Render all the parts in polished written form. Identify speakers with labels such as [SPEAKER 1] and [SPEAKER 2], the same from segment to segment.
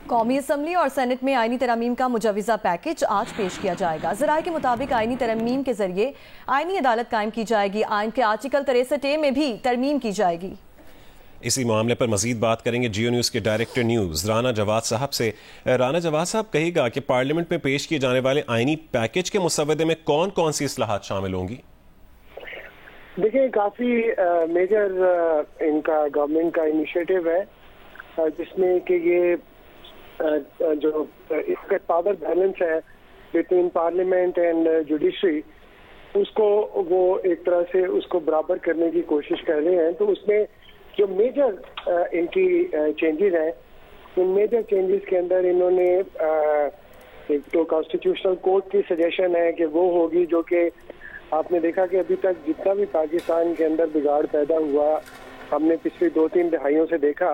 [SPEAKER 1] कौमी असम्बली और सेनेट में आईनी तरमीम का मुजवज़ा पैकेज आज पेश किया जाएगा। ज़राए के मुताबिक आईनी तरमीम के जरिए आईनी अदालत कायम की जाएगी। आइन के आर्टिकल 63A में भी तरमीम की जाएगी।
[SPEAKER 2] इसी मामले पर मजीद बात करेंगे जियो न्यूज़ के डायरेक्टर न्यूज़ राना जवाद साहब से। राना जवाद साहब, कहेगा कि पार्लियामेंट में पेश किए जाने वाले आईनी पैकेज के मुसव्वदे में कौन कौन सी इस्लाहात शामिल होंगी?
[SPEAKER 3] देखिए, काफ़ी मेजर इनका गवर्नमेंट का इनिशिएटिव है, जिसमें कि ये जो इसका पावर बैलेंस है बिटवीन पार्लियामेंट एंड जुडिशरी, उसको वो एक तरह से उसको बराबर करने की कोशिश कर रहे हैं। तो उसमें जो मेजर इनकी चेंजेस हैं, उन मेजर चेंजेस के अंदर इन्होंने एक तो कॉन्स्टिट्यूशनल कोर्ट की सजेशन है कि वो होगी, जो कि आपने देखा कि अभी तक जितना भी पाकिस्तान के अंदर बिगाड़ पैदा हुआ, हमने पिछली 2-3 दहाइयों से देखा,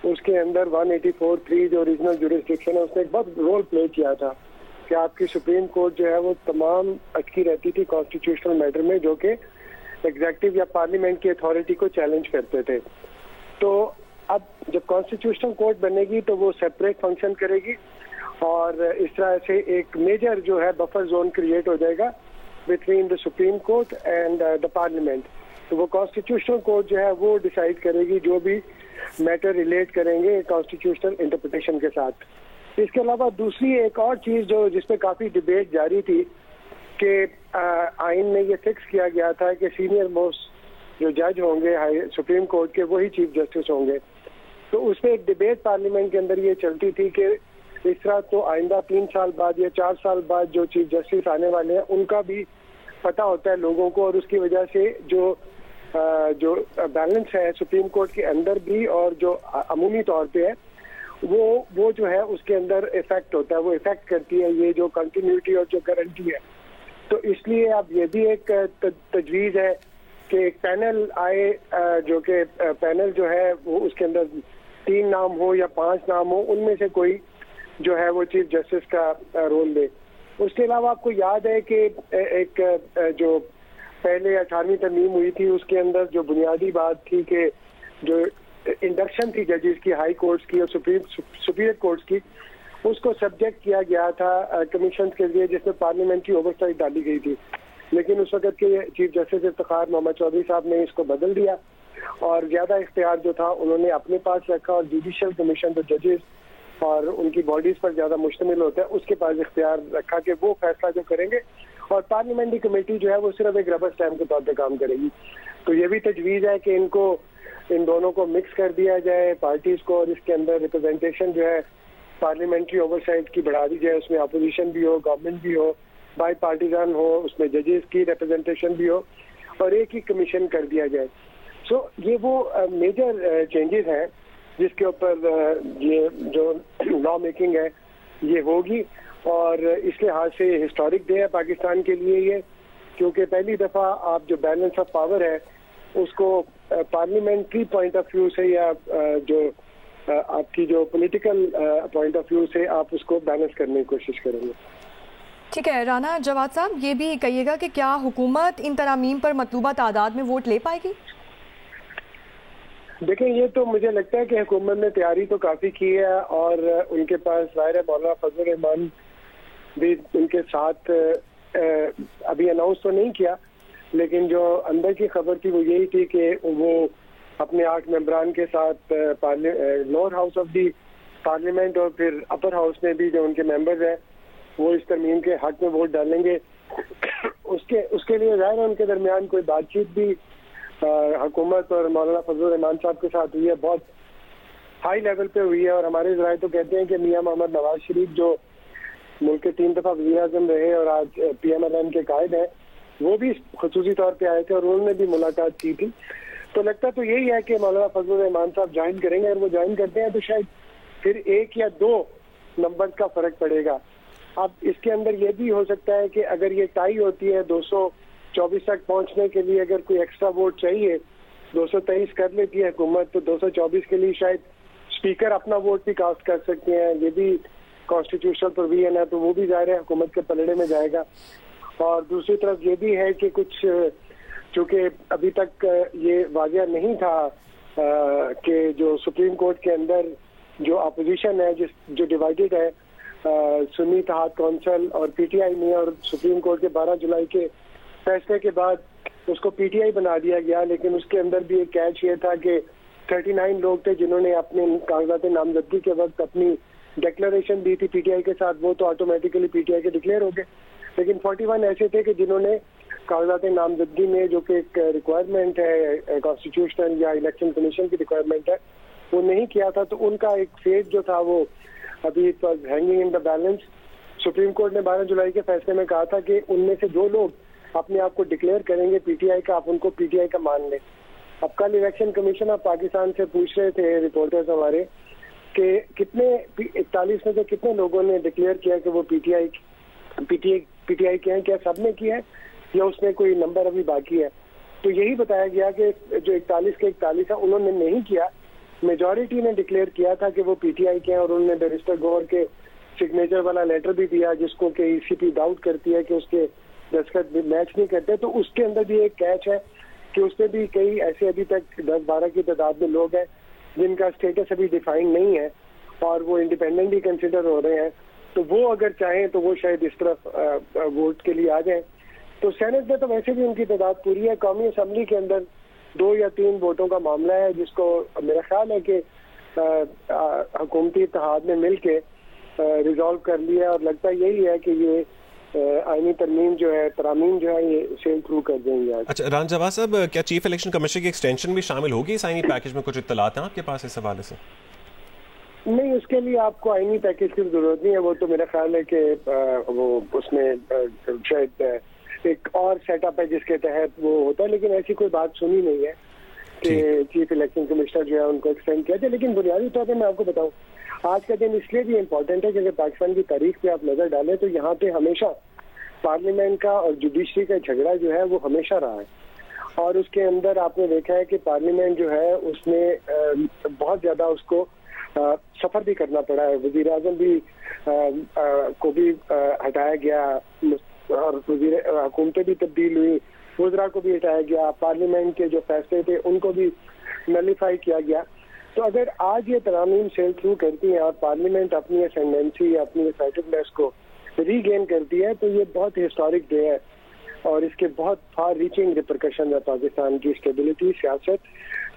[SPEAKER 3] उसके अंदर 184(3) जो रीजनल जुरिस्डिक्शन है, उसने एक बहुत रोल प्ले किया था कि आपकी सुप्रीम कोर्ट जो है वो तमाम अटकी रहती थी कॉन्स्टिट्यूशनल मैटर में, जो कि एग्जीक्यूटिव या पार्लियामेंट की अथॉरिटी को चैलेंज करते थे। तो अब जब कॉन्स्टिट्यूशनल कोर्ट बनेगी तो वो सेपरेट फंक्शन करेगी और इस तरह से एक मेजर जो है बफर जोन क्रिएट हो जाएगा between the supreme court and the parliament. तो वो कॉन्स्टिट्यूशनल कोर्ट जो है वो डिसाइड करेगी जो भी मैटर रिलेट करेंगे कॉन्स्टिट्यूशनल इंटरप्रिटेशन के साथ। इसके अलावा दूसरी एक और चीज़ जो जिसपे काफ़ी डिबेट जारी थी कि आइन में ये फिक्स किया गया था कि सीनियर मोस्ट जो जज होंगे सुप्रीम कोर्ट के, वही चीफ जस्टिस होंगे। तो उसमें एक डिबेट पार्लियामेंट के अंदर ये चलती थी कि इस तरह तो आइंदा 3 साल बाद या 4 साल बाद जो चीफ जस्टिस आने वाले हैं उनका भी पता होता है लोगों को, और उसकी वजह से जो बैलेंस है सुप्रीम कोर्ट के अंदर भी और जो अमूमी तौर पे है वो जो है उसके अंदर इफेक्ट होता है, वो इफेक्ट करती है ये जो कंटिन्यूटी और जो गारंटी है। तो इसलिए अब ये भी एक तजवीज़ है कि एक पैनल आए, जो कि पैनल जो है वो उसके अंदर 3 नाम हो या 5 नाम हो, उनमें से कोई जो है वो चीफ जस्टिस का रोल ले। उसके अलावा आपको याद है कि एक जो पहले 18वीं तरमीम हुई थी उसके अंदर जो बुनियादी बात थी कि जो इंडक्शन थी जजेस की हाई कोर्ट्स की और सुपीरियर कोर्ट्स की, उसको सब्जेक्ट किया गया था कमीशन के लिए, जिसमें पार्लियामेंट्री ओवरसाइट डाली गई थी। लेकिन उस वक्त के चीफ जस्टिस इफ्तिखार मोहम्मद चौधरी साहब ने इसको बदल दिया और ज्यादा इख्तियार जो था उन्होंने अपने पास रखा और जुडिशियल कमीशन जो जजेस और उनकी बॉडीज पर ज्यादा मुश्तमिल होता है उसके पास इख्तियार रखा कि वो फैसला जो करेंगे, और पार्लियामेंट्री कमेटी जो है वो सिर्फ एक रबर स्टैम्प के तौर पर काम करेगी। तो ये भी तजवीज़ है कि इन दोनों को मिक्स कर दिया जाए पार्टीज को, और इसके अंदर रिप्रेजेंटेशन जो है पार्लियामेंट्री ओवरसाइट की बढ़ा दी जाए, उसमें अपोजिशन भी हो, गवर्नमेंट भी हो, बाई पार्टीजान हो, उसमें जजेस की रिप्रेजेंटेशन भी हो, और एक ही कमीशन कर दिया जाए। सो ये वो मेजर चेंजेस हैं जिसके ऊपर ये जो लॉ मेकिंग है ये होगी, और इस लिहाज से हिस्टोरिक डे है पाकिस्तान के लिए ये, क्योंकि पहली दफ़ा आप जो बैलेंस ऑफ पावर है उसको पार्लियामेंट्री पॉइंट ऑफ व्यू से या जो आपकी जो पॉलिटिकल पॉइंट ऑफ व्यू से आप उसको बैलेंस करने की कोशिश करेंगे।
[SPEAKER 1] ठीक है राना जवाद साहब, ये भी कहिएगा कि क्या हुकूमत इन तरामीम पर मतलूबा तादाद में वोट ले पाएगी?
[SPEAKER 3] देखिए, ये तो मुझे लगता है कि हुकूमत ने तैयारी तो काफ़ी की है और उनके पास ज़ाहिर है मौलाना फजल रहमान भी उनके साथ अभी अनाउंस तो नहीं किया, लेकिन जो अंदर की खबर थी वो यही थी कि वो अपने 8 मेंबरान के साथ lower house of the parliament और फिर अपर हाउस में भी जो उनके मेंबर्स हैं वो इस तरमीम के हक में वोट डालेंगे। उसके लिए ज़ाहिर है उनके दरमियान कोई बातचीत भी हुकूमत और मौलाना फजल रहमान साहब के साथ हुई है, बहुत हाई लेवल पे हुई है। और हमारे ज़राए तो कहते हैं कि मियां मोहम्मद नवाज शरीफ जो मुल्क के 3 दफ़ा वज़ीर आज़म रहे और आज PMLN के कायद हैं, वो भी खुसूसी तौर पे आए थे और उन्होंने भी मुलाकात की थी। तो लगता तो यही है कि मौलाना फजल रहमान साहब ज्वाइन करेंगे, और वो ज्वाइन करते हैं तो शायद फिर 1 या 2 नंबर का फर्क पड़ेगा। अब इसके अंदर ये भी हो सकता है कि अगर ये टाई होती है 224 तक पहुंचने के लिए अगर कोई एक्स्ट्रा वोट चाहिए, 223 कर लेती है हुकूमत, तो 224 के लिए शायद स्पीकर अपना वोट भी कास्ट कर सकते हैं। ये भी कॉन्स्टिट्यूशनल प्रोविजन है, तो वो भी ज़ाहिर है हुकूमत के पलड़े में जाएगा। और दूसरी तरफ ये भी है कि कुछ चूँकि अभी तक ये वाक़या नहीं था कि जो सुप्रीम कोर्ट के अंदर जो अपोजिशन है जो डिवाइडेड है सुन्नी इत्तेहाद कौंसिल और पीटीआई में, और सुप्रीम कोर्ट के 12 जुलाई के फैसले के बाद उसको पीटीआई बना दिया गया। लेकिन उसके अंदर भी एक कैच ये था कि 39 लोग थे जिन्होंने अपने कागजात नामजदगी के वक्त अपनी डिक्लेरेशन दी थी पीटीआई के साथ, वो तो ऑटोमेटिकली पीटीआई के डिक्लेयर हो गए। लेकिन 41 ऐसे थे कि जिन्होंने कागजात नामजदगी में, जो कि एक रिक्वायरमेंट है कॉन्स्टिट्यूशनल या इलेक्शन कमीशन की रिक्वायरमेंट है, वो नहीं किया था। तो उनका एक फेज जो था वो अभी hanging in the balance. Supreme court ने 12 जुलाई के फैसले में कहा था कि उनमें से जो लोग अपने आप को डिक्लेयर करेंगे पीटीआई का, आप उनको पीटीआई का मान लें। अब कल इलेक्शन कमीशन ऑफ पाकिस्तान से पूछ रहे थे रिपोर्टर्स हमारे कि कितने 41 में से कितने लोगों ने डिक्लेयर किया कि वो पीटीआई के हैं, क्या सबने किया है या उसमें कोई नंबर अभी बाकी है। तो यही बताया गया कि जो 41 के 41 है उन्होंने नहीं किया, मेजॉरिटी ने डिक्लेयर किया था कि वो पीटीआई के हैं, और उन्होंने बैरिस्टर गौर के सिग्नेचर वाला लेटर भी दिया जिसको कि ईसीपी डाउट करती है कि उसके दस्तखत मैच नहीं करते। तो उसके अंदर भी एक कैच है कि उसमें भी कई ऐसे अभी तक 10-12 की तादाद में लोग हैं जिनका स्टेटस अभी डिफाइन नहीं है और वो इंडिपेंडेंट ही कंसिडर हो रहे हैं। तो वो अगर चाहें तो वो शायद इस तरफ वोट के लिए आ जाएं। तो सेनेट में तो वैसे भी उनकी तादाद पूरी है। कौमी असम्बली के अंदर 2 या 3 वोटों का मामला है जिसको मेरा ख्याल है कि हुकूमती इत्तेहाद ने मिल के रिजॉल्व कर लिया, और लगता यही है कि ये आईनी तरमीम जो है, तरामीम जो है, ये सेल थ्रू कर देंगे आज।
[SPEAKER 2] अच्छा राना जवाद साहब, क्या चीफ इलेक्शन कमिश्नर की एक्सटेंशन भी शामिल होगी इस आईनी पैकेज में? कुछ इत्तलात हैं आपके पास इस हवाले से?
[SPEAKER 3] नहीं, उसके लिए आपको आईनी पैकेज की जरूरत नहीं है। वो तो मेरा ख्याल है कि वो उसमें शायद एक और सेटअप है जिसके तहत वो होता है, लेकिन ऐसी कोई बात सुनी नहीं है कि चीफ इलेक्शन कमिश्नर जो है उनको एक्सटेंड किया जाए। लेकिन बुनियादी तौर पर मैं आपको बताऊं, आज का दिन इसलिए भी इम्पोर्टेंट है कि अगर पाकिस्तान की तारीख पे आप नजर डालें तो यहाँ पे हमेशा पार्लियामेंट का और जुडिशरी का झगड़ा जो है वो हमेशा रहा है। और उसके अंदर आपने देखा है कि पार्लियामेंट जो है उसने बहुत ज्यादा उसको सफर भी करना पड़ा है। वजीर आजम भी को भी हटाया गया और हुकूमतें भी तब्दील हुई, वज़रा को भी हटाया गया, पार्लियामेंट के जो फैसले थे उनको भी नलीफाई किया गया। तो अगर आज ये तरामीम सेल थ्रू करती हैं और पार्लियामेंट अपनी असेंडेंसी, अपनी इफेक्टिवनेस को रीगेन करती है, तो ये बहुत हिस्टोरिक डे है और इसके बहुत फार रीचिंग रिपरकशन है पाकिस्तान की स्टेबिलिटी, सियासत,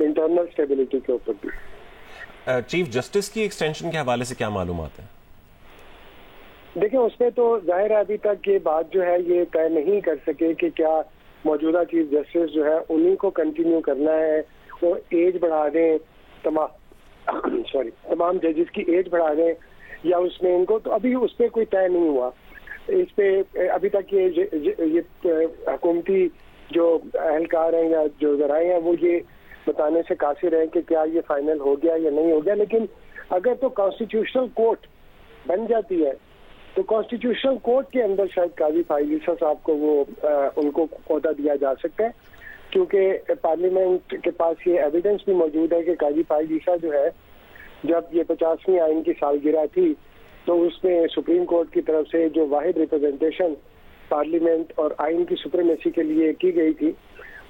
[SPEAKER 3] इंटरनल स्टेबिलिटी के ऊपर भी।
[SPEAKER 2] चीफ जस्टिस की एक्सटेंशन के हवाले से क्या मालूमात है?
[SPEAKER 3] देखिए, उसमें तो जाहिर है अभी तक ये बात जो है ये तय नहीं कर सके कि क्या मौजूदा चीफ जस्टिस जो है उन्हीं को कंटिन्यू करना है, वो एज बढ़ा दें, तमाम जजेस की एज बढ़ा दें या उसमें इनको, तो अभी उस पर कोई तय नहीं हुआ। इस पे अभी तक ये हुकूमती जो एहलकार हैं या जो ज़राए हैं वो ये बताने से कासिर हैं कि क्या ये फाइनल हो गया या नहीं हो गया। लेकिन अगर तो कॉन्स्टिट्यूशनल कोर्ट बन जाती है तो कॉन्स्टिट्यूशनल कोर्ट के अंदर शायद काजी फाइज ईसा साहब को वो उनको ओहदा दिया जा सकता है, क्योंकि पार्लियामेंट के पास ये एविडेंस भी मौजूद है कि काजी फाइज ईसा जो है, जब ये 50वीं आइन की सालगिरह थी तो उसमें सुप्रीम कोर्ट की तरफ से जो वाहिद रिप्रेजेंटेशन पार्लियामेंट और आइन की सुप्रीमेसी के लिए की गई थी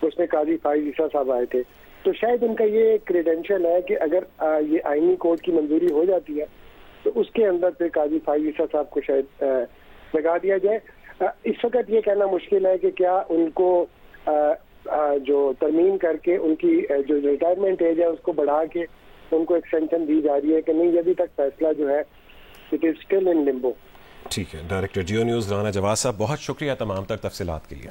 [SPEAKER 3] उसमें काजी फाइज ईसा साहब आए थे। तो शायद उनका ये क्रेडेंशियल है कि अगर ये आइनी कोर्ट की मंजूरी हो जाती है तो उसके अंदर फिर काजी फाइज ईसा साहब को शायद लगा दिया जाए। इस वक्त ये कहना मुश्किल है कि क्या उनको जो तरमीम करके उनकी जो रिटायरमेंट एज है उसको बढ़ा के उनको एक्सटेंशन दी जा रही है कि नहीं, अभी तक फैसला जो है it is still in Limbo.
[SPEAKER 2] ठीक है, डायरेक्टर जियो न्यूज़ राना जवाद साहब, बहुत शुक्रिया तमाम तक तफसीलात के लिए।